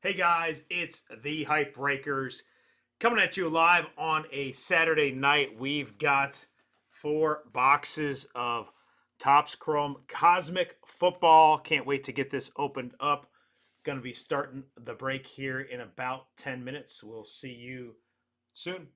Hey guys, it's the Hype Breakers coming at you live on a Saturday night. We've got 4 boxes of Topps Chrome Cosmic Football. Can't wait to get this opened up. Going to be starting the break here in about 10 minutes. We'll see you soon.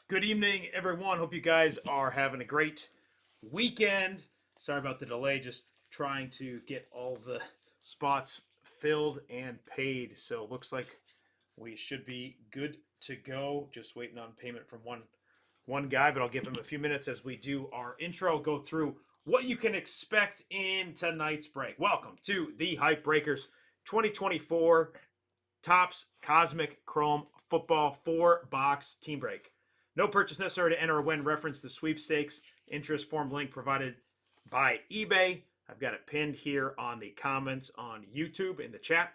Good evening, everyone. Hope you guys are having a great weekend. Sorry about the delay, just trying to get all the spots filled and paid. So it looks like we should be good to go. Just waiting on payment from one guy, but I'll give him a few minutes as we do our intro, go through what you can expect in tonight's break. Welcome to the Hype Breakers 2024 Topps Cosmic Chrome Football 4-box team break. No purchase necessary to enter or win. Reference the sweepstakes interest form link provided by eBay. I've got it pinned here on the comments on YouTube in the chat.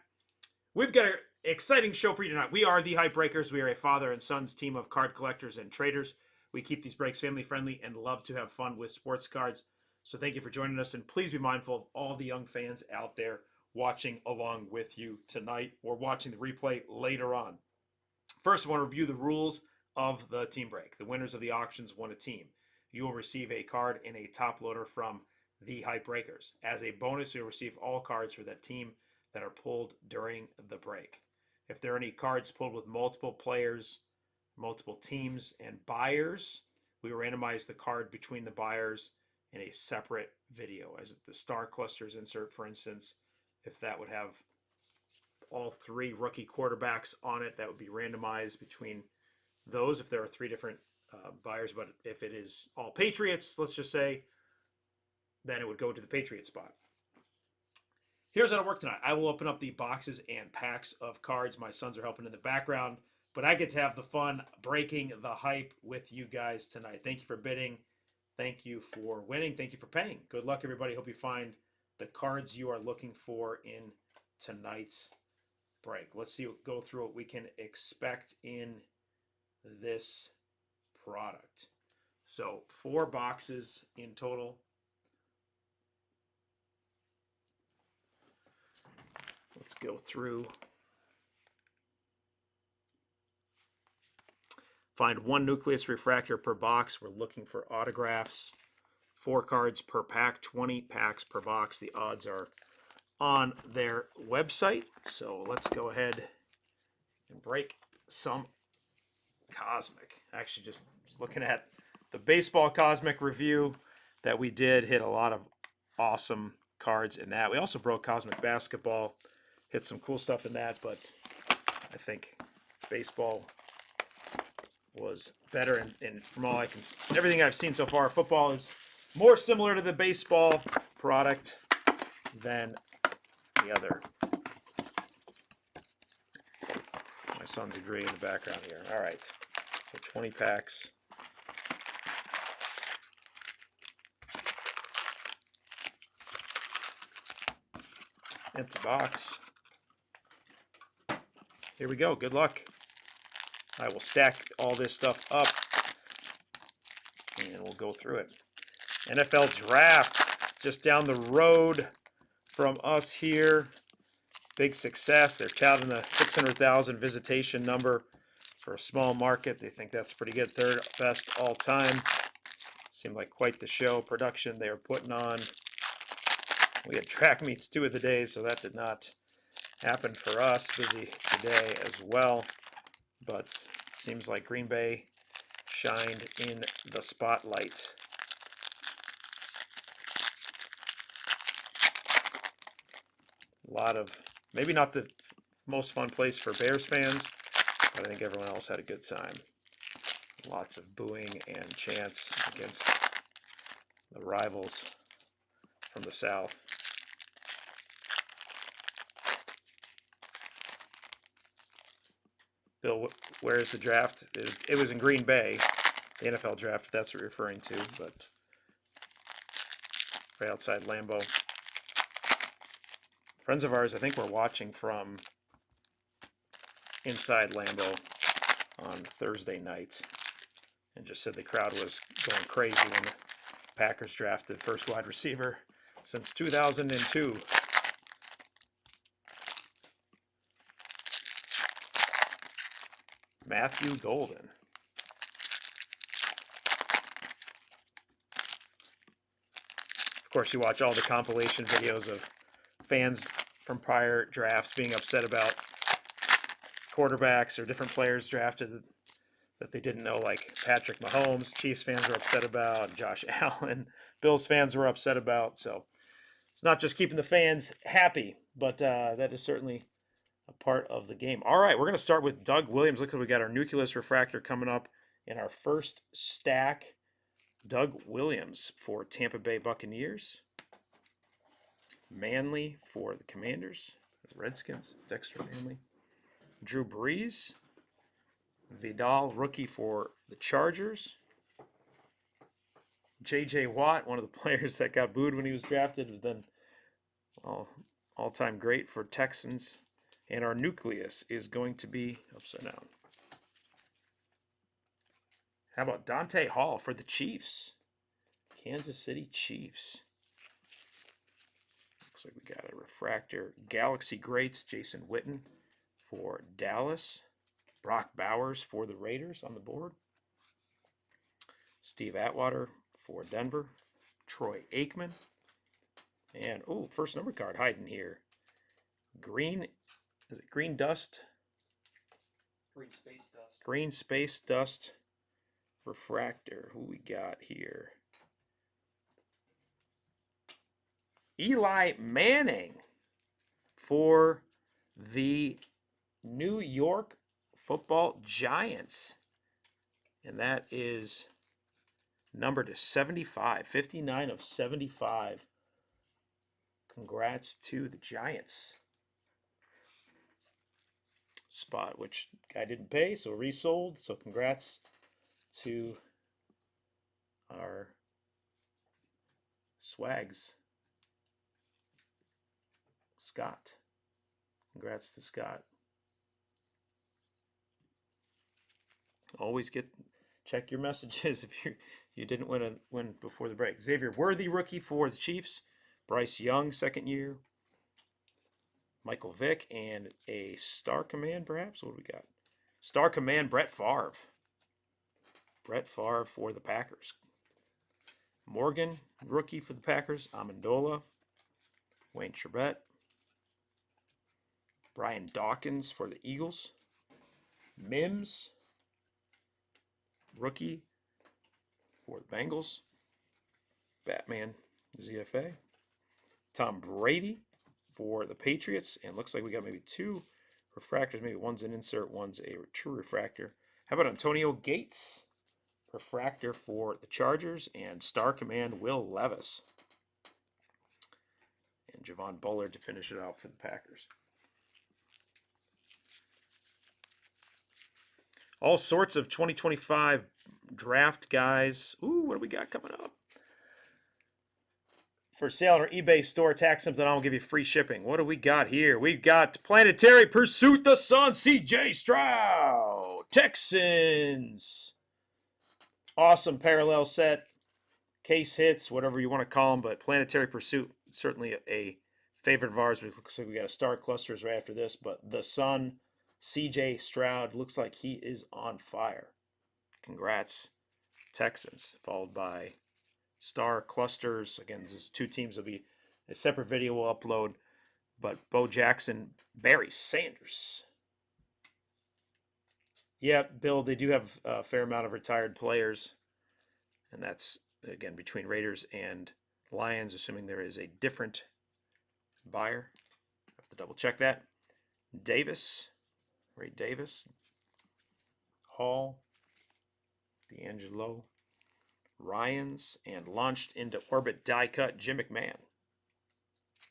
We've got an exciting show for you tonight. We are the Hype Breakers. We are a father and son's team of card collectors and traders. We keep these breaks family friendly and love to have fun with sports cards. So thank you for joining us, and please be mindful of all the young fans out there watching along with you tonight or watching the replay later on. First, I want to review the rules of the team break. The winners of the auctions won a team. You will receive a card in a top loader from the Hype Breakers. As a bonus, you'll receive all cards for that team that are pulled during the break. If there are any cards pulled with multiple players, multiple teams, and buyers, we randomize the card between the buyers in a separate video. As the star clusters insert, for instance, if that would have all three rookie quarterbacks on it, that would be randomized between those if there are three different buyers. But if it is all Patriots, let's just say, then it would go to the Patriot spot. Here's how to work tonight. I will open up the boxes and packs of cards. My sons are helping in the background, but I get to have the fun breaking the hype with you guys tonight. Thank you for bidding. Thank you for winning. Thank you for paying. Good luck, everybody. Hope you find the cards you are looking for in tonight's break. Let's go through what we can expect in this product. So 4 boxes in total. Let's go through. Find 1 nucleus refractor per box. We're looking for autographs. 4 cards per pack, 20 packs per box. The odds are on their website. So let's go ahead and break some Cosmic. Actually, just looking at the baseball Cosmic review that we did, hit a lot of awesome cards in that. We also broke Cosmic basketball, hit some cool stuff in that, but I think baseball was better. And from all I can, everything I've seen so far, football is more similar to the baseball product than the other. My sons agree in the background here. All right, so 20 packs. Empty box. Here we go. Good luck. I will stack all this stuff up and we'll go through it. NFL Draft just down the road from us here. Big success. They're touting the 600,000 visitation number for a small market. They think that's pretty good. 3rd best all time. Seemed like quite the show production they were putting on. We had track meets 2 of the day, so that did not happen for us. Busy today as well. But seems like Green Bay shined in the spotlight. A lot of, maybe not the most fun place for Bears fans, but I think everyone else had a good time. Lots of booing and chants against the rivals from the South. Bill, where's the draft? It was in Green Bay, the NFL draft, if that's what you're referring to, but right outside Lambeau. Friends of ours, I think, were watching from inside Lambeau on Thursday night and just said the crowd was going crazy when the Packers drafted first wide receiver since 2002. Matthew Golden. Of course, you watch all the compilation videos of fans from prior drafts being upset about quarterbacks or different players drafted that they didn't know, like Patrick Mahomes, Chiefs fans were upset about, Josh Allen, Bills fans were upset about. So it's not just keeping the fans happy, but that is certainly a part of the game. All right, we're going to start with Doug Williams. Look, we got our Nucleus Refractor coming up in our first stack. Doug Williams for Tampa Bay Buccaneers. Manley for the Commanders. Redskins, Dexter Manley. Drew Brees. Vidal, rookie for the Chargers. J.J. Watt, one of the players that got booed when he was drafted, but then all-time great for Texans. And our Nucleus is going to be upside down. How about Dante Hall for the Chiefs? Kansas City Chiefs. Looks like we got a refractor. Galaxy Greats, Jason Witten for Dallas. Brock Bowers for the Raiders on the board. Steve Atwater for Denver. Troy Aikman. And, oh, first number card hiding here. Green, is it Green Dust? Green Space Dust. Green Space Dust refractor. Who we got here? Eli Manning for the New York Football Giants. And that is numbered to 75. 59 of 75. Congrats to the Giants. Spot, which guy didn't pay, so resold. So congrats to our Swags. Scott. Congrats to Scott. Always check your messages if you didn't win before the break. Xavier Worthy, rookie for the Chiefs. Bryce Young, second year. Michael Vick, and a Star Command, perhaps. What do we got? Star Command, Brett Favre. Brett Favre for the Packers. Morgan, rookie for the Packers. Amendola. Wayne Chrebet. Brian Dawkins for the Eagles. Mims, rookie for the Bengals. Batman, ZFA. Tom Brady for the Patriots. And looks like we got maybe two refractors. Maybe one's an insert, one's a true refractor. How about Antonio Gates? Refractor for the Chargers. And Star Command, Will Levis. And Javon Bullard to finish it out for the Packers. All sorts of 2025 draft guys. Ooh, what do we got coming up? For sale on our eBay store, tax something, I'll give you free shipping. What do we got here? We've got Planetary Pursuit, the Sun, C.J. Stroud, Texans. Awesome parallel set. Case hits, whatever you want to call them, but Planetary Pursuit, certainly a favorite of ours. It looks like we got a star clusters right after this, but the Sun, C.J. Stroud, looks like he is on fire. Congrats, Texans, followed by Star Clusters. Again, these two teams will be a separate video we'll upload. But Bo Jackson, Barry Sanders. Yeah, Bill, they do have a fair amount of retired players. And that's, again, between Raiders and Lions, assuming there is a different buyer. I have to double check that. Davis, Ray Davis. Hall, D'Angelo. Ryans, and launched into orbit die cut, Jim McMahon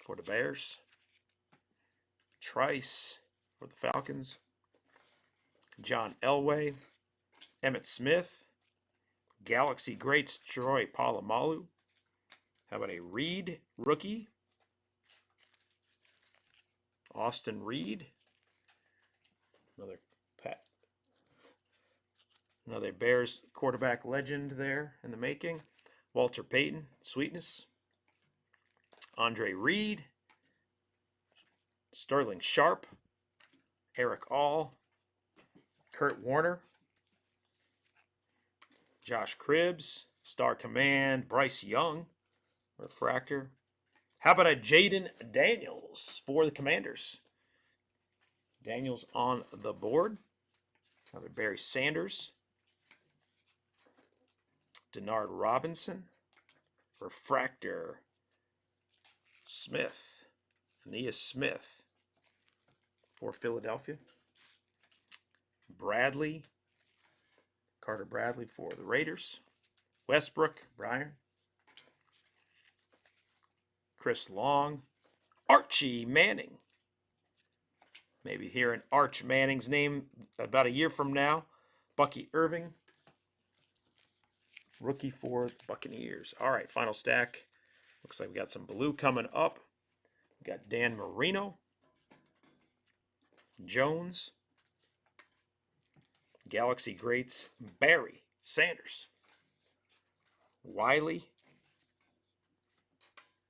for the Bears. Trice for the Falcons. John Elway. Emmitt Smith. Galaxy Greats, Troy Polamalu. How about a Reed rookie? Austin Reed. Another Bears quarterback legend there in the making. Walter Payton, Sweetness. Andre Reed. Sterling Sharp. Eric All. Kurt Warner. Josh Cribbs. Star Command. Bryce Young. Refractor. How about a Jaden Daniels for the Commanders? Daniels on the board. Another Barry Sanders. Denard Robinson. Refractor. Smith. Aeneas Smith for Philadelphia. Bradley. Carter Bradley for the Raiders. Westbrook. Brian. Chris Long. Archie Manning. Maybe hearing Arch Manning's name about a year from now. Bucky Irving. Rookie for the Buccaneers. All right, final stack. Looks like we got some blue coming up. We got Dan Marino. Jones. Galaxy Greats. Barry Sanders. Wiley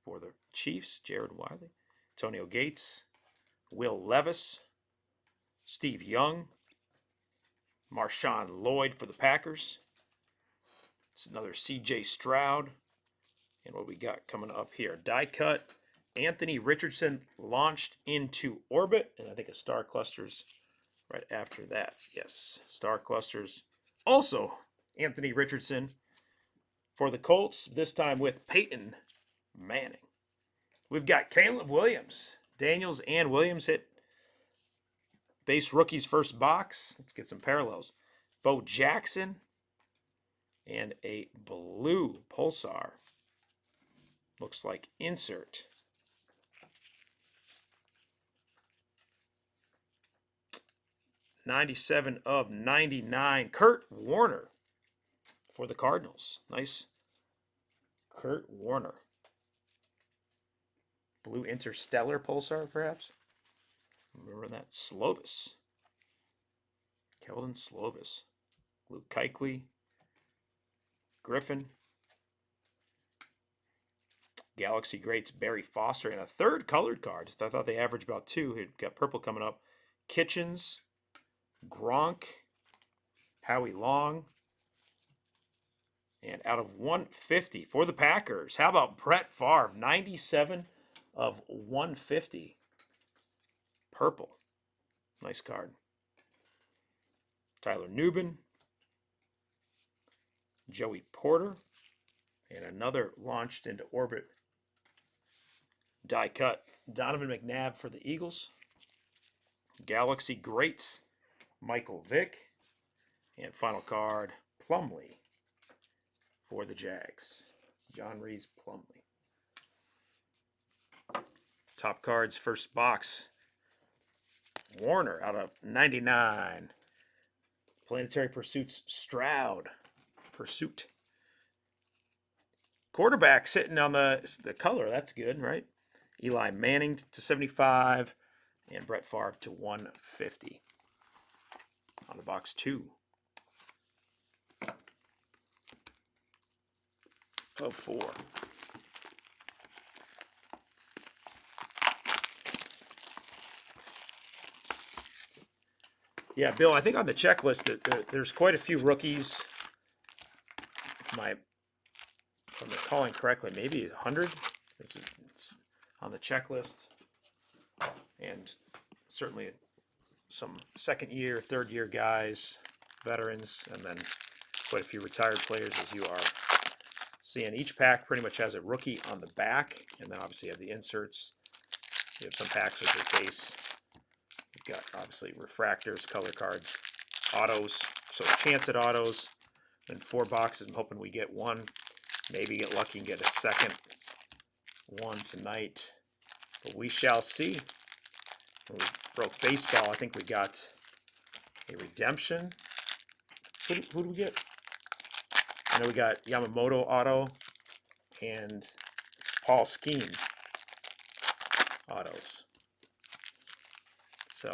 for the Chiefs. Jared Wiley. Antonio Gates. Will Levis. Steve Young. Marshawn Lloyd for the Packers. It's another C.J. Stroud. And what we got coming up here. Die cut. Anthony Richardson launched into orbit. And I think a Star Clusters right after that. Yes, Star Clusters. Also, Anthony Richardson for the Colts. This time with Peyton Manning. We've got Caleb Williams. Daniels and Williams hit base rookies first box. Let's get some parallels. Bo Jackson and a blue Pulsar. Looks like insert. '97 of '99. Kurt Warner for the Cardinals. Nice. Kurt Warner. Blue Interstellar Pulsar, perhaps? Remember that? Slovis. Keldon Slovis. Luke Kuechly. Griffin. Galaxy Greats Barry Foster. And a third colored card. I thought they averaged about two. He got purple coming up. Kitchens. Gronk. Howie Long. And out of 150 for the Packers. How about Brett Favre? 97 of 150. Purple. Nice card. Tyler Nubin. Joey Porter. And another launched into orbit. Die cut. Donovan McNabb for the Eagles. Galaxy Greats. Michael Vick. And final card, Plumlee for the Jags. John Reese Plumlee. Top cards, first box. Warner out of 99. Planetary Pursuits Stroud. Pursuit. Quarterback sitting on the color. That's good, right? Eli Manning to 75. And Brett Favre to 150. On the box 2. Of 4. Yeah, Bill, I think on the checklist that there's quite a few rookies. If I'm recalling correctly, maybe 100. It's on the checklist. And certainly some second year, third year guys, veterans, and then quite a few retired players, as you are seeing. Each pack pretty much has a rookie on the back, and then obviously you have the inserts. You have some packs with your case. You've got obviously refractors, color cards, autos. So a chance at autos. And 4 boxes. I'm hoping we get one. Maybe get lucky and get a second one tonight. But we shall see. When we broke baseball, I think we got a redemption. Who do we get? I know we got Yamamoto auto and Paul Skeen autos. So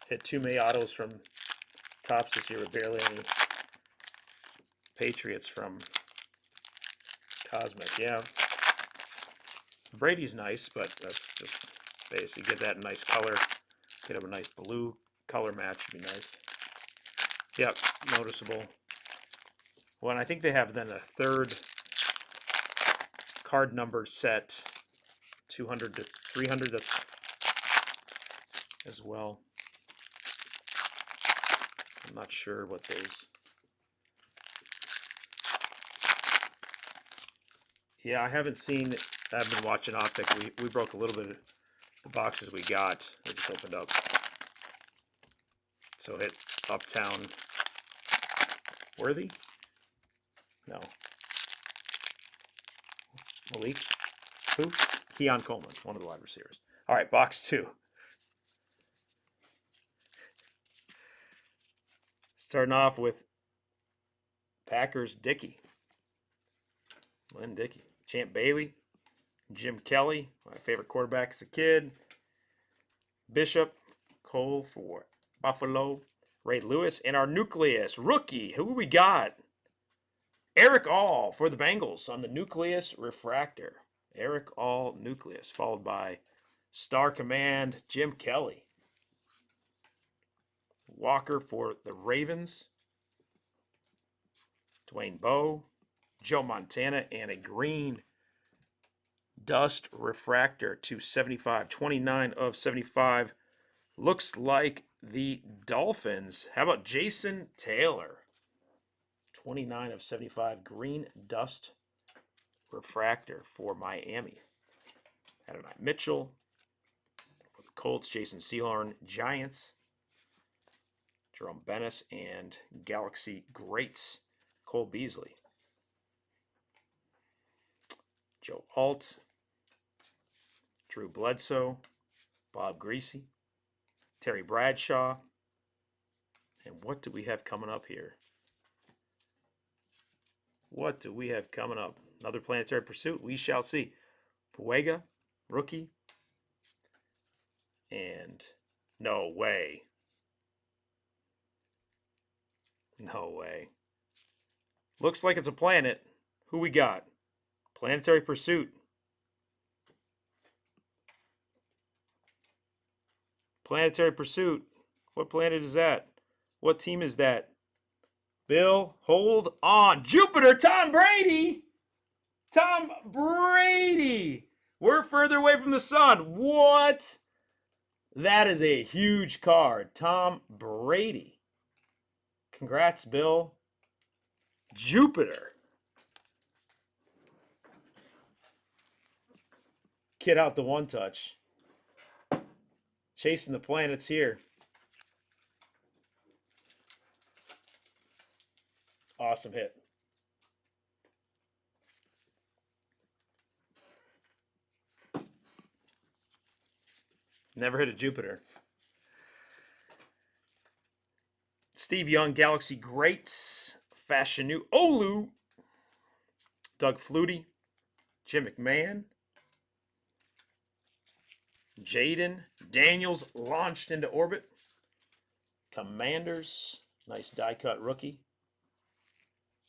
hit too many autos from Topps this year with barely any Patriots from Cosmic. Yeah. Brady's nice, but that's just base. You get that nice color. Get him a nice blue color match would be nice. Yep, noticeable. Well, and I think they have then a third card number set, 200 to 300. That's as well. I'm not sure what those. Yeah, I haven't seen. I've been watching Optic. We broke a little bit of the boxes we got. They just opened up. So hit Uptown. Worthy? No. Malik? Who? Keon Coleman, one of the wide receivers. All right, box 2. Starting off with Packers Dickey. Lynn Dickey. Champ Bailey. Jim Kelly, my favorite quarterback as a kid. Bishop. Cole for Buffalo. Ray Lewis. And our nucleus rookie. Who we got? Eric All for the Bengals on the nucleus refractor. Eric All nucleus, followed by Star Command Jim Kelly. Walker for the Ravens. Dwayne Bowe. Joe Montana. And a green dust refractor to 75. 29 of 75. Looks like the Dolphins. How about Jason Taylor? 29 of 75. Green dust refractor for Miami. Adonai Mitchell. For the Colts, Jason Sehorn. Giants. Jerome Bennis. And Galaxy Greats. Cole Beasley. Joe Alt. Drew Bledsoe. Bob Greasy. Terry Bradshaw. And what do we have coming up here? What do we have coming up? Another Planetary Pursuit? We shall see. Fuega, rookie. And no way. No way. Looks like it's a planet. Who we got? Planetary Pursuit. Planetary Pursuit. What planet is that? What team is that? Bill, hold on. Jupiter, Tom Brady. Tom Brady. We're further away from the sun. What? That is a huge card. Tom Brady. Congrats, Bill. Jupiter. Kid out the one touch. Chasing the planets here. Awesome hit. Never hit a Jupiter. Steve Young, Galaxy Greats. Fashanu Olu. Doug Flutie. Jim McMahon. Jaden Daniels launched into orbit. Commanders. Nice die cut rookie.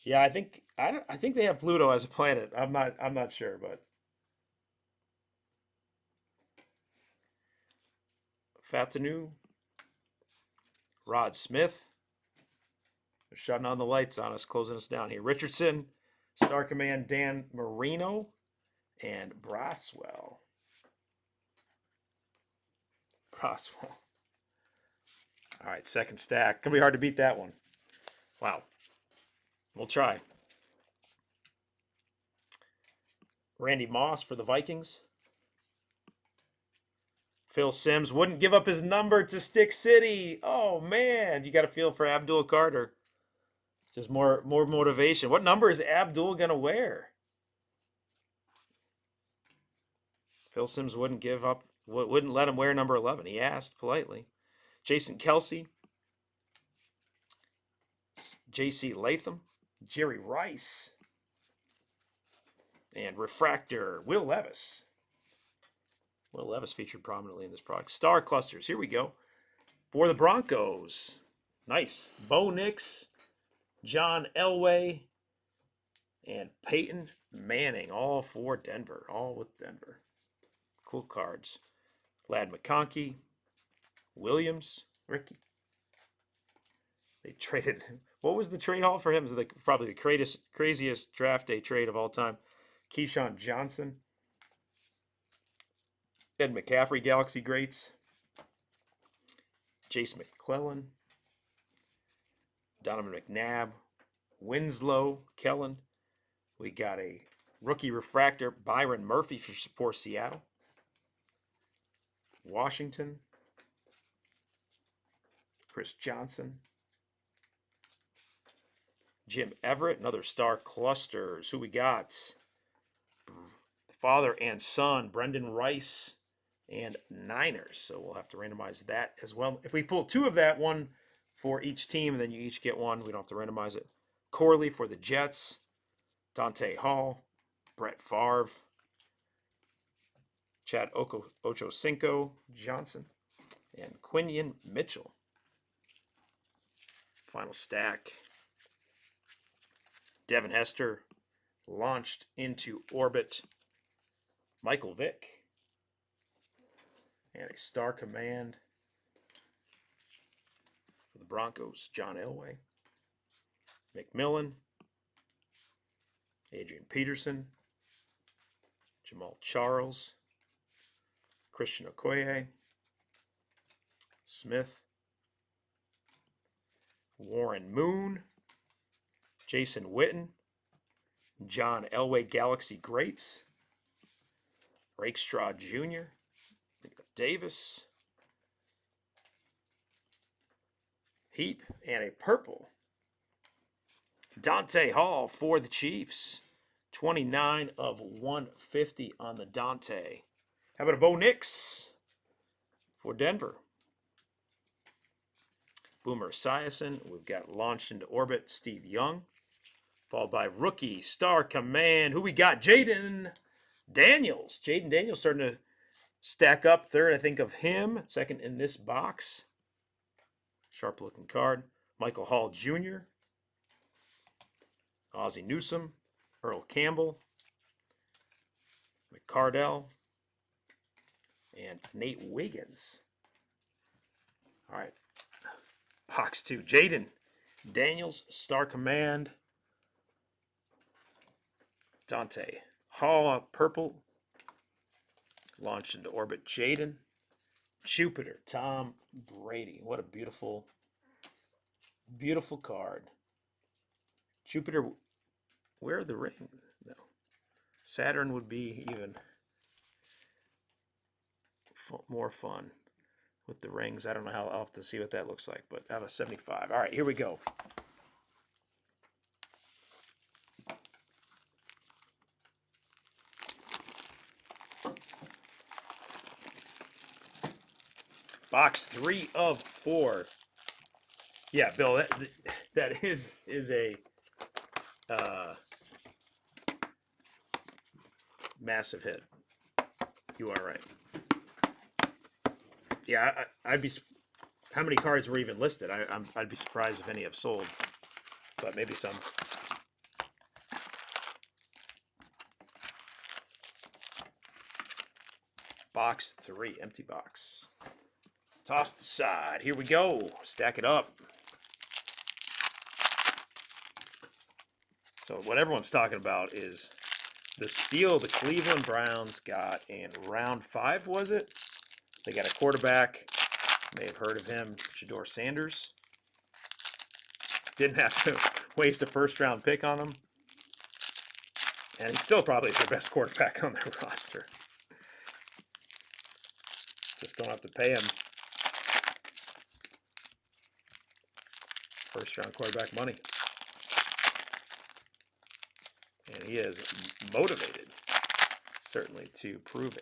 Yeah, I think they have Pluto as a planet. I'm not sure, but Fatanu, Rod Smith. They're shutting on the lights on us, closing us down here. Richardson, Star Command Dan Marino, and Braswell. Braswell. All right, second stack. Gonna be hard to beat that one. Wow. We'll try. Randy Moss for the Vikings. Phil Simms wouldn't give up his number to Stick City. Oh, man. You got to feel for Abdul Carter. Just more motivation. What number is Abdul going to wear? Phil Simms wouldn't give up, wouldn't let him wear number 11. He asked politely. Jason Kelsey. J.C. Latham. Jerry Rice. And Refractor, Will Levis. Will Levis featured prominently in this product. Star Clusters, here we go. For the Broncos. Nice. Bo Nix, John Elway, and Peyton Manning. All for Denver. All with Denver. Cool cards. Lad McConkey. Williams. Ricky. They traded. What was the trade haul for him? It was probably the craziest draft day trade of all time. Keyshawn Johnson. Ed McCaffrey, Galaxy Greats. Jace McClellan. Donovan McNabb, Winslow, Kellen. We got a rookie refractor, Byron Murphy for Seattle. Washington, Chris Johnson. Jim Everett, another star clusters. Who we got? Father and son, Brendan Rice and Niners. So we'll have to randomize that as well. If we pull 2 of that, one for each team, then you each get one. We don't have to randomize it. Corley for the Jets, Dante Hall, Brett Favre, Chad Ochocinco Johnson, and Quinion Mitchell. Final stack. Devin Hester launched into orbit. Michael Vick. And a star command for the Broncos, John Elway. McMillan. Adrian Peterson. Jamal Charles. Christian Okoye. Smith. Warren Moon. Jason Witten. John Elway Galaxy Greats. Rakestraw Jr. Davis. Heap. And a purple. Dante Hall for the Chiefs. 29 of 150 on the Dante. How about a Bo Nix for Denver? Boomer Esiason. We've got launched into orbit, Steve Young. Followed by rookie star command. Who we got? Jaden Daniels. Jaden Daniels starting to stack up. Third, I think, of him. Second in this box. Sharp looking card. Michael Hall Jr. Ozzie Newsome. Earl Campbell. McCardell. And Nate Wiggins. All right. Box 2. Jaden Daniels, Star Command. Dante Hall, purple. Launched into orbit, Jaden. Jupiter, Tom Brady. What a beautiful, beautiful card. Jupiter, where are the rings? No. Saturn would be even more fun with the rings. I don't know how I'll have to see what that looks like, but out of 75. All right, here we go. Box 3 of 4. Yeah, Bill, that is a massive hit. You are right. Yeah, I'd be. How many cards were even listed? I'd be surprised if any have sold, but maybe some. Box 3, empty box. Tossed aside. Here we go. Stack it up. So what everyone's talking about is the steal the Cleveland Browns got in round 5, was it? They got a quarterback. May have heard of him, Shedeur Sanders. Didn't have to waste a first-round pick on him. And he still probably is the best quarterback on their roster. Just don't have to pay him first-round quarterback money. And he is motivated, certainly, to prove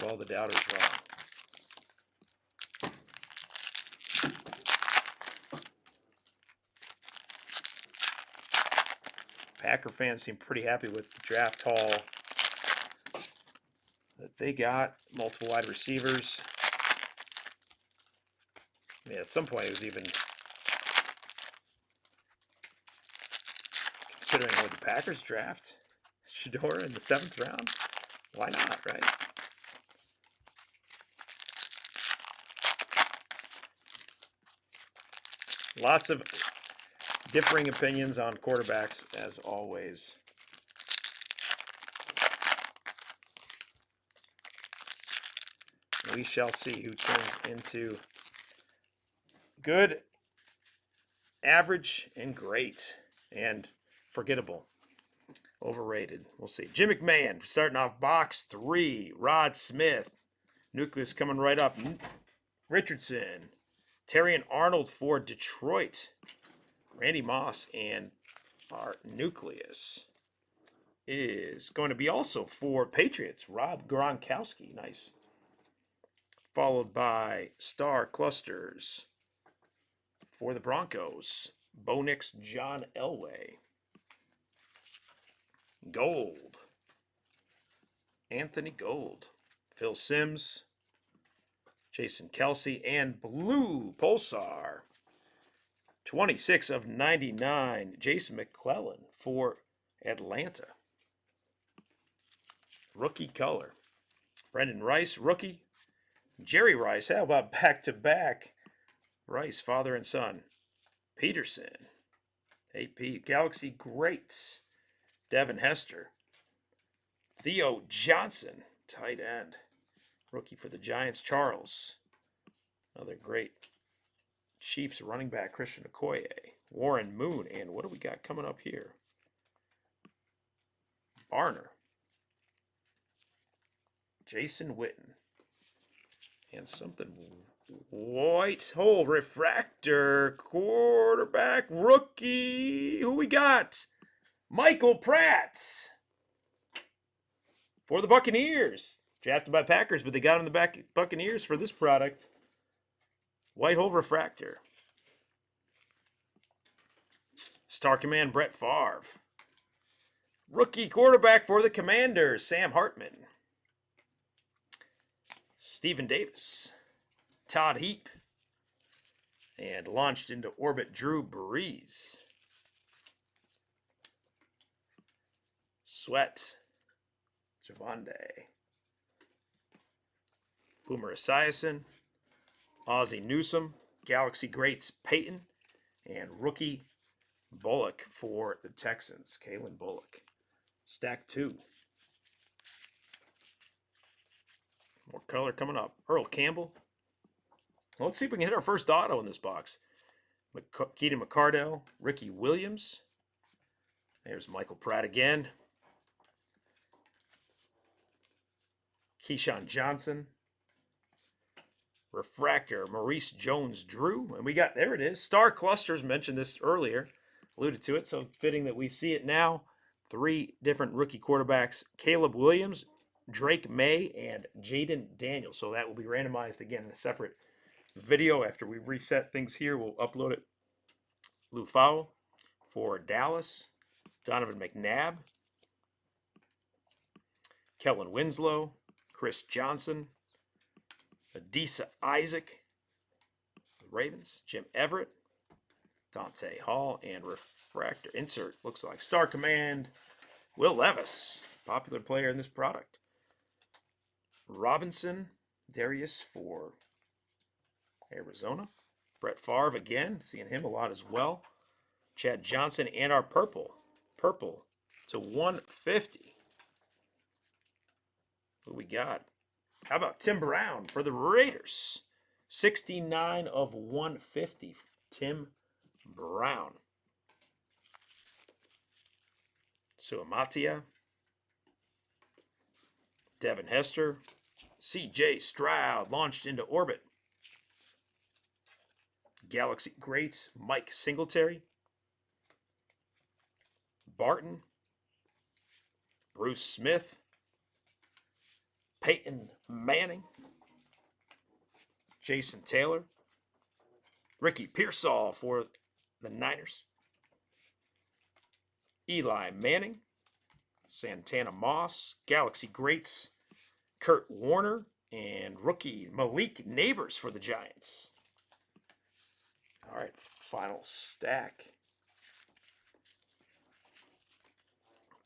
all the doubters wrong. Packer fans seem pretty happy with the draft haul that they got. Multiple wide receivers. I mean, at some point it was even considering what the Packers draft. Shedeur in the 7th round. Why not, right? Lots of differing opinions on quarterbacks, as always. We shall see who turns into good average and great and forgettable. Overrated. We'll see. Jim McMahon starting off box 3. Rod Smith. Nucleus coming right up. Richardson. Terrion Arnold for Detroit. Randy Moss. And our Nucleus is going to be also for Patriots. Rob Gronkowski. Nice. Followed by Star Clusters for the Broncos. Bo Nix, John Elway. Gold. Anthony Gold. Phil Simms. Jason Kelsey. And blue Pulsar. 26 of 99. Jason McClellan for Atlanta. Rookie color. Brendan Rice, rookie. Jerry Rice, how about back-to-back? Rice, father and son. Peterson. AP. Galaxy Greats. Devin Hester. Theo Johnson, tight end. Rookie for the Giants. Charles. Another great Chiefs running back, Christian Okoye. Warren Moon. And what do we got coming up here? Barner. Jason Witten. And something white hole refractor quarterback rookie. Who we got? Michael Pratt for the Buccaneers. Drafted by Packers, but they got him the Buccaneers for this product. White hole refractor. Star Command Brett Favre. Rookie quarterback for the Commanders, Sam Hartman. Stephen Davis. Todd Heap. And launched into orbit, Drew Brees. Sweat. Javonde. Boomer Esiason. Ozzie Newsome. Galaxy Greats Peyton. And rookie Bullock for the Texans. Kalen Bullock. Stack 2. More color coming up. Earl Campbell. Well, let's see if we can hit our first auto in this box. Keaton McCardell. Ricky Williams. There's Michael Pratt again. Keyshawn Johnson. Refractor, Maurice Jones-Drew. And we got, there it is. Star Clusters, mentioned this earlier. Alluded to it, so fitting that we see it now. 3 different rookie quarterbacks. Caleb Williams, Drake May, and Jaden Daniels. So that will be randomized again in a separate video. After we reset things here, we'll upload it. Lou Fowle for Dallas. Donovan McNabb. Kellen Winslow. Chris Johnson. Adisa Isaac. The Ravens. Jim Everett. Dante Hall. And refractor insert. Looks like Star Command. Will Levis. Popular player in this product. Robinson. Darius for Arizona. Brett Favre again. Seeing him a lot as well. Chad Johnson. And our purple. Purple to 150. What we got? How about Tim Brown for the Raiders? 69 of 150. Tim Brown. Suamatia. Devin Hester. C.J. Stroud launched into orbit. Galaxy Greats. Mike Singletary. Barton. Bruce Smith. Peyton Manning. Jason Taylor. Ricky Pearsall for the Niners. Eli Manning. Santana Moss. Galaxy Greats. Kurt Warner. And rookie Malik Neighbors for the Giants. All right, final stack.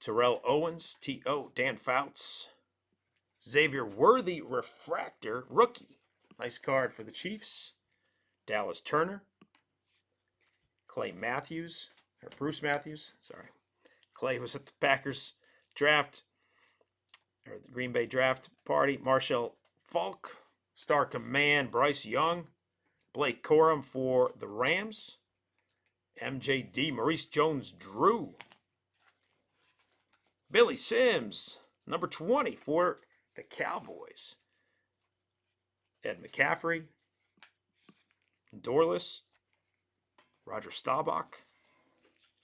Terrell Owens. T.O. Dan Fouts. Xavier Worthy refractor rookie. Nice card for the Chiefs. Dallas Turner. Clay Matthews. Or Bruce Matthews. Sorry. Clay was at the Packers draft. Or the Green Bay draft party. Marshall Falk. Star Command. Bryce Young. Blake Corum for the Rams. MJD, Maurice Jones-Drew. Billy Sims, number 20 for the Cowboys. Ed McCaffrey. Dorless. Roger Staubach.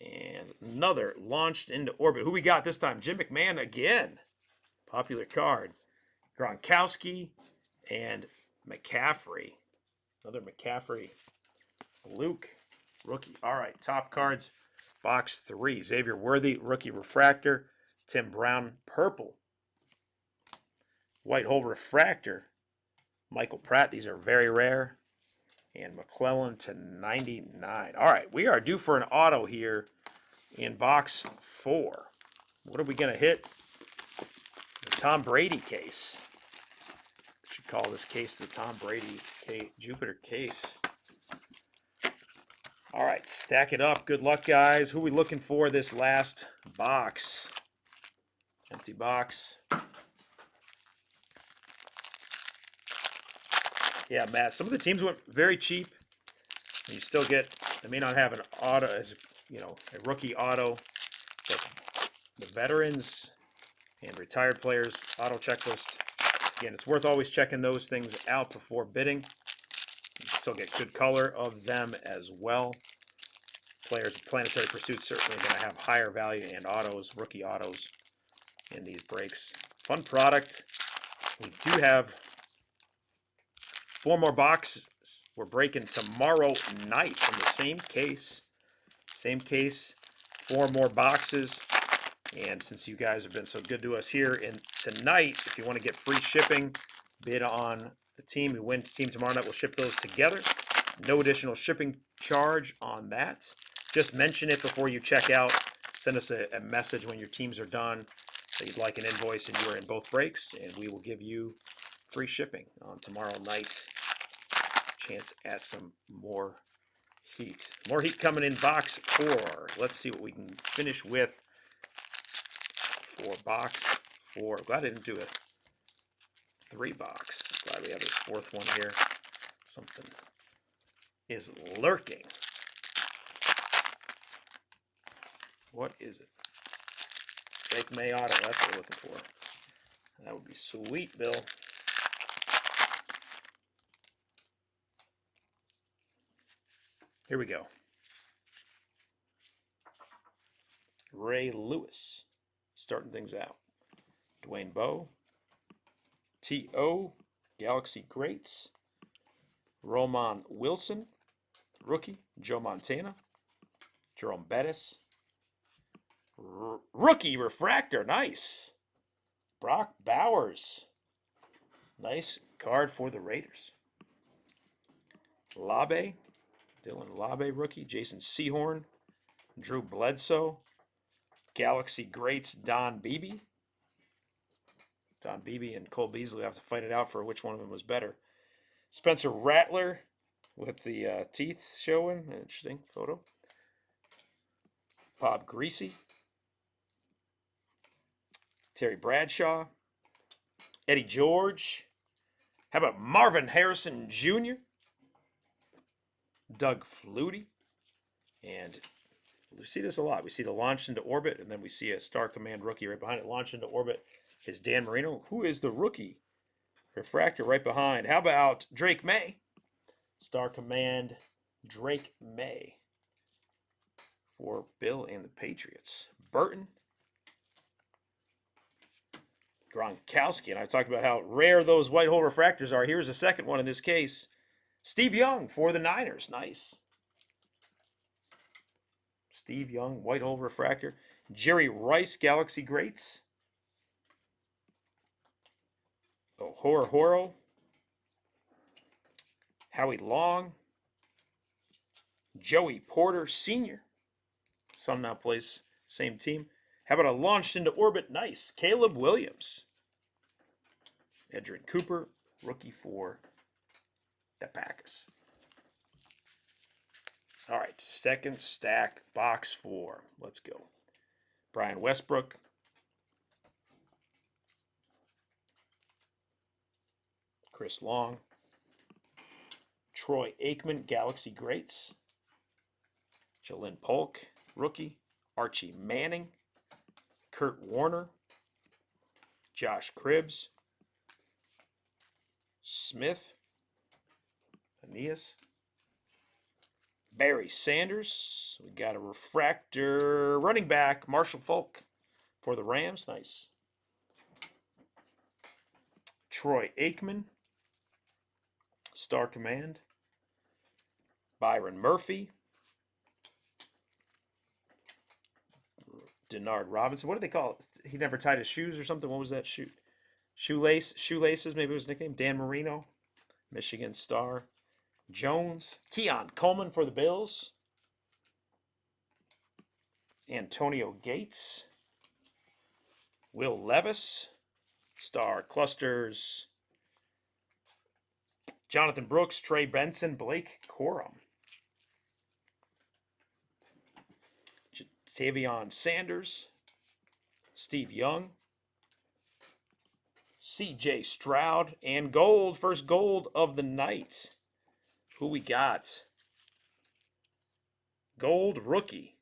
And another launched into orbit. Who we got this time? Jim McMahon again. Popular card. Gronkowski and McCaffrey. Another McCaffrey. Luke, rookie. All right, top cards. Box 3. Xavier Worthy, rookie refractor. Tim Brown, purple. White hole refractor. Michael Pratt. These are very rare. And McClellan to 99. All right, we are due for an auto here in box 4. What are we going to hit? The Tom Brady case. We should call this case the Tom Brady Jupiter case. All right, stack it up. Good luck, guys. Who are we looking for this last box? Empty box. Yeah, Matt, some of the teams went very cheap. You still get, they may not have an auto, as you know, a rookie auto, but the veterans and retired players auto checklist. Again, it's worth always checking those things out before bidding. You still get good color of them as well. Players with Planetary Pursuit certainly going to have higher value, and autos, rookie autos in these breaks. Fun product. We do have 4 more boxes. We're breaking tomorrow night from the same case. Same case, 4 more boxes. And since you guys have been so good to us here tonight, if you want to get free shipping, bid on the team who wins the team tomorrow night. We'll ship those together. No additional shipping charge on that. Just mention it before you check out. Send us a message when your teams are done that you'd like an invoice and you are in both breaks, and we will give you free shipping on tomorrow night. Chance at some more heat. More heat coming in box 4. Let's see what we can finish with for box 4. Glad I didn't do a 3 box. Glad we have this 4th one here. Something is lurking. What is it? Drake May auto. That's what we're looking for. That would be sweet, Bill. Here we go. Ray Lewis starting things out. Dwayne Bowe. T.O. Galaxy Greats. Roman Wilson. Rookie. Joe Montana. Jerome Bettis. Rookie refractor. Nice. Brock Bowers. Nice card for the Raiders. Labe. Dylan Labe, rookie. Jason Sehorn. Drew Bledsoe. Galaxy Greats, Don Beebe. Don Beebe and Cole Beasley have to fight it out for which one of them was better. Spencer Rattler with the teeth showing. Interesting photo. Bob Greasy. Terry Bradshaw. Eddie George. How about Marvin Harrison Jr.? Doug Flutie. And we see this a lot. We see the launch into orbit, and then we see a Star Command rookie right behind it. Launch into orbit is Dan Marino. Who is the rookie? Refractor right behind. How about Drake May? Star Command Drake May for Bill and the Patriots. Burton. Gronkowski. And I talked about how rare those white hole refractors are. Here's a second one in this case. Steve Young for the Niners. Nice. Steve Young, white hole refractor. Jerry Rice, Galaxy Greats. Horo. Howie Long. Joey Porter Sr. Some now plays same team. How about a launched into orbit? Nice. Caleb Williams. Edrin Cooper, rookie for the Packers. All right, second stack, box 4. Let's go. Brian Westbrook. Chris Long. Troy Aikman, Galaxy Greats. Jalen Polk, rookie. Archie Manning. Kurt Warner. Josh Cribbs. Smith. Aeneas. Barry Sanders. We got a refractor running back, Marshall Falk for the Rams. Nice. Troy Aikman. Star Command. Byron Murphy. Denard Robinson. What do they call it? He never tied his shoes or something. What was that shoe? Shoelaces, maybe it was his nickname. Dan Marino. Michigan Star. Jones. Keon Coleman for the Bills. Antonio Gates. Will Levis. Star Clusters. Jonathan Brooks. Trey Benson. Blake Corum. Tavion Sanders. Steve Young. C.J. Stroud. And gold. First gold of the night. Who we got? Gold rookie.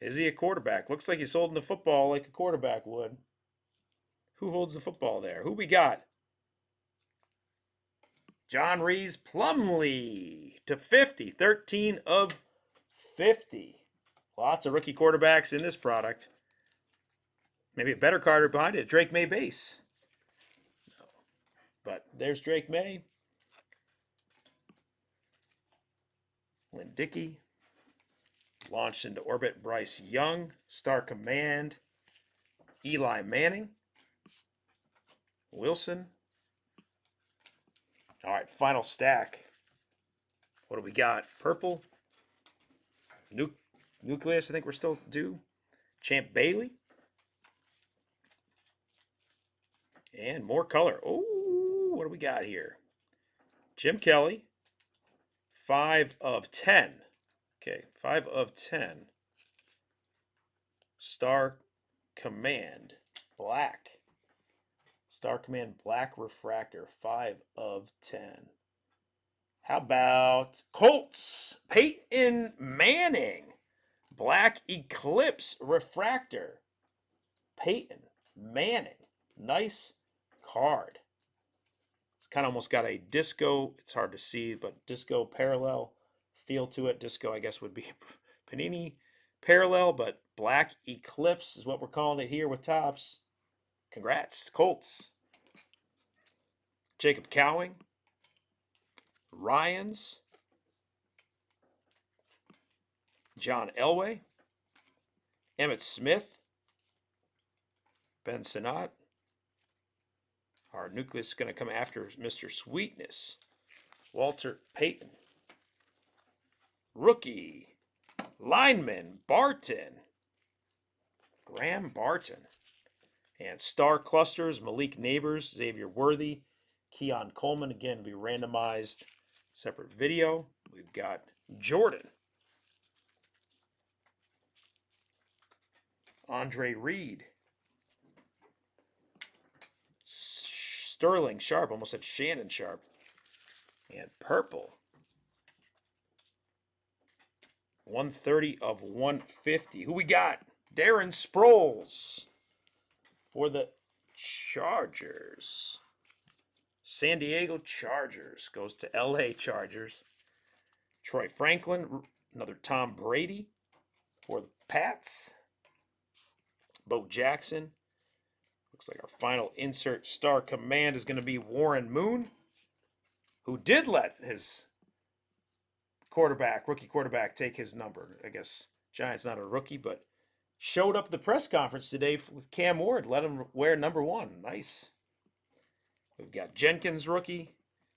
Is he a quarterback? Looks like he's holding the football like a quarterback would. Who holds the football there? Who we got? John Reese Plumlee to 50. 13 of 50. Lots of rookie quarterbacks in this product. Maybe a better card behind it. Drake May base. No. But there's Drake May. Lynn Dickey. Launched into orbit. Bryce Young. Star Command. Eli Manning. Wilson. All right, final stack. What do we got? Purple. Nucleus, I think we're still due. Champ Bailey. And more color. Oh, what do we got here? Jim Kelly. 5 of 10. Okay, 5 of 10. Star Command. Black. Star Command Black Refractor. 5 of 10. How about Colts? Peyton Manning. Black Eclipse Refractor. Peyton Manning. Nice card. It's kind of almost got a disco, it's hard to see, but disco parallel feel to it. Disco, I guess, would be Panini parallel, but Black Eclipse is what we're calling it here with Topps. Congrats, Colts. Jacob Cowing. Ryans. John Elway. Emmitt Smith. Ben Sinnott. Our nucleus is going to come after Mr. Sweetness. Walter Payton. Rookie. Lineman Barton. Graham Barton. And Star Clusters, Malik Neighbors, Xavier Worthy, Keon Coleman. Again, we randomized separate video. We've got Jordan. Andre Reed. Sterling Sharp, almost said Shannon Sharp. And purple. 130 of 150. Who we got? Darren Sproles for the Chargers. San Diego Chargers goes to LA Chargers. Troy Franklin, another Tom Brady for the Pats. Bo Jackson. Looks like our final insert Star Command is going to be Warren Moon, who did let his rookie quarterback, take his number. I guess Giants not a rookie, but showed up at the press conference today with Cam Ward. Let him wear number 1. Nice. We've got Jenkins rookie,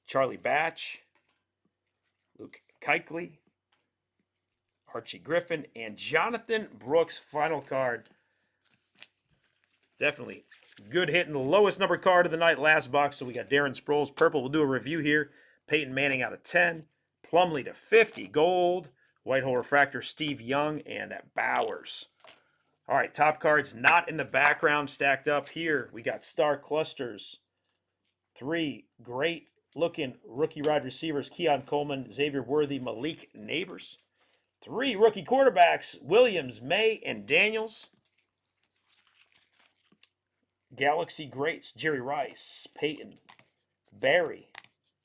Charlie Batch, Luke Kuechly, Archie Griffin, and Jonathan Brooks. Final card. Definitely good hit in the lowest number card of the night, last box. So we got Darren Sproles, purple. We'll do a review here. Peyton Manning out of 10. Plumlee to 50. Gold. White Hole Refractor, Steve Young, and at Bowers. All right, top cards not in the background, stacked up here. We got Star Clusters. 3 great looking rookie wide receivers, Keon Coleman, Xavier Worthy, Malik Neighbors. 3 rookie quarterbacks, Williams, May, and Daniels. Galaxy greats, Jerry Rice, Peyton, Barry,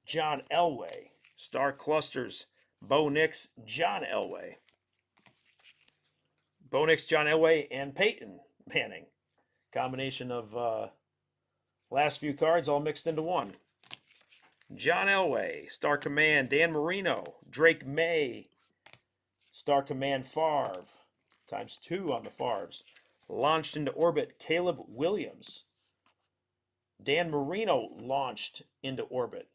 John Elway. Star clusters, Bo Nix, John Elway. Bo Nix, John Elway, and Peyton Manning. Combination of last few cards all mixed into one. John Elway, Star Command, Dan Marino, Drake May, Star Command Favre, ×2 on the Favres. Launched into orbit, Caleb Williams. Dan Marino launched into orbit.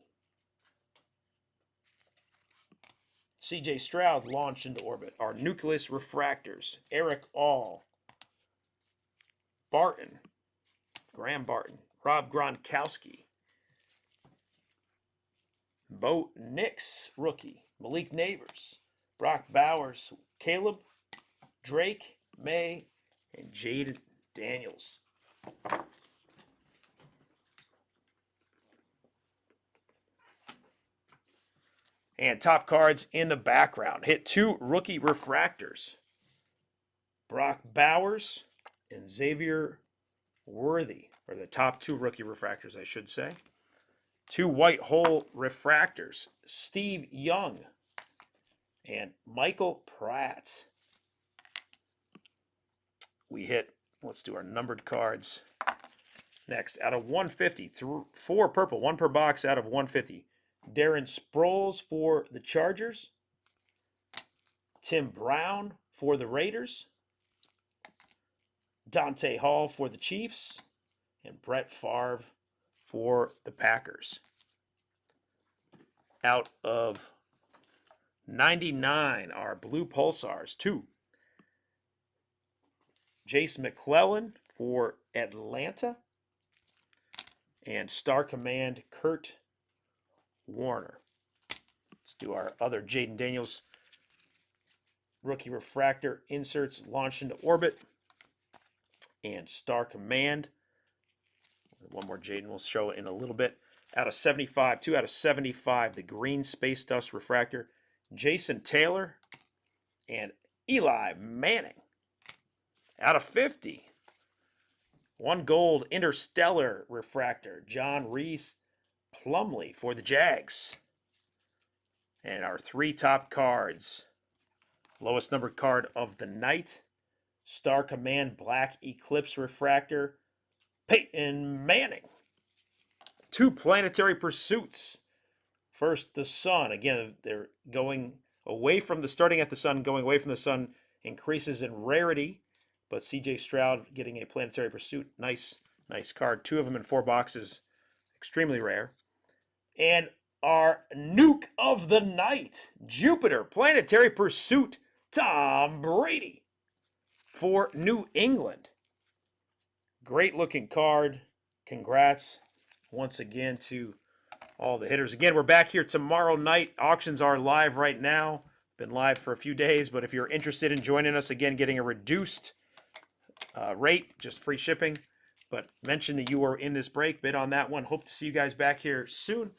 CJ Stroud launched into orbit. Our Nucleus Refractors, Eric All, Barton, Graham Barton, Rob Gronkowski, Bo Nix, rookie, Malik Neighbors, Brock Bowers, Caleb, Drake, May, and Jaden Daniels. And top cards in the background. Hit 2 rookie refractors. Brock Bowers and Xavier Worthy are the top 2 rookie refractors, I should say. 2 white hole refractors. Steve Young and Michael Pratt. We hit, let's do our numbered cards next. Out of 150, 4 purple, 1 per box out of 150. Darren Sproles for the Chargers. Tim Brown for the Raiders. Dante Hall for the Chiefs. And Brett Favre for the Packers. Out of 99 are blue pulsars. 2. Jace McClellan for Atlanta. And Star Command Kurt Warner. Let's do our other Jaden Daniels rookie refractor inserts, launch into orbit, and Star Command. One more Jaden we'll show in a little bit. Out of 75, 2 out of 75, the green Space Dust refractor, Jason Taylor and Eli Manning. Out of 50, 1 gold Interstellar refractor, John Reese Plumlee for the Jags. And our 3 top cards. Lowest numbered card of the night. Star Command Black Eclipse Refractor, Peyton Manning. 2 Planetary Pursuits. First, the Sun. Again, they're going away from the, starting at the Sun, going away from the Sun increases in rarity. But CJ Stroud getting a Planetary Pursuit. Nice card. 2 of them in 4 boxes. Extremely rare. And our nuke of the night, Jupiter Planetary Pursuit, Tom Brady for New England. Great looking card. Congrats once again to all the hitters. Again, we're back here tomorrow night. Auctions are live right now. Been live for a few days, but if you're interested in joining us, again, getting a reduced rate, just free shipping. But mention that you were in this break, bid on that one. Hope to see you guys back here soon.